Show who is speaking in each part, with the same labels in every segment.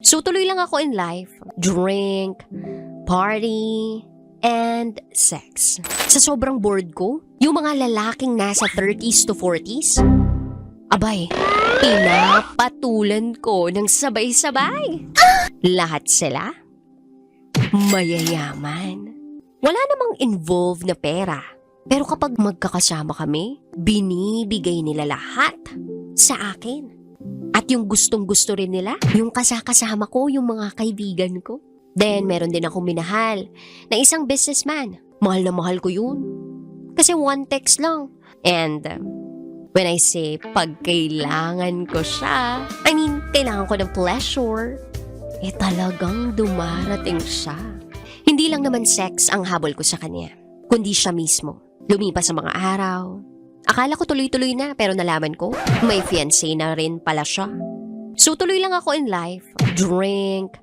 Speaker 1: So tuloy lang ako in life. Drink, party, and sex. Sa sobrang bored ko, yung mga lalaking nasa 30s to 40s, abay, pinapatulan ko ng sabay-sabay. Lahat sila mayayaman. Wala namang involved na pera. Pero kapag magkakasama kami, binibigay nila lahat sa akin. At yung gustong-gusto rin nila, yung kasama ko, yung mga kaibigan ko. Then, meron din akong minahal na isang businessman. Mahal na mahal ko yun. Kasi one text lang. And when I say pag kailangan ko siya, kailangan ko ng pleasure, talagang dumarating siya. Hindi lang naman sex ang habol ko sa kanya, kundi siya mismo. Lumipas sa mga araw. Akala ko tuloy-tuloy na pero nalaman ko, may fiancé na rin pala siya. So tuloy lang ako in life. Drink,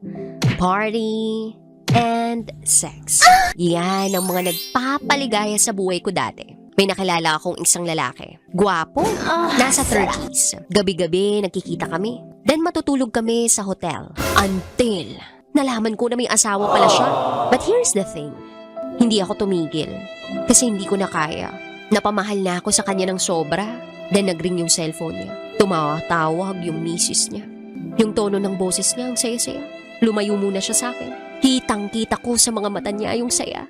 Speaker 1: party, and sex. Yan ang mga nagpapaligaya sa buhay ko dati. May nakilala akong isang lalaki. Gwapo, nasa 30s. Gabi-gabi nagkikita kami. Then matutulog kami sa hotel. Until nalaman ko na may asawa pala siya. But here's the thing. Hindi ako tumigil. Kasi hindi ko na kaya. Napamahal na ako sa kanya ng sobra. Then nagring yung cellphone niya. Tumatawag yung misis niya. Yung tono ng boses niya ang saya-saya. Lumayo muna siya sa akin. Kitang-kita ko sa mga mata niya yung saya.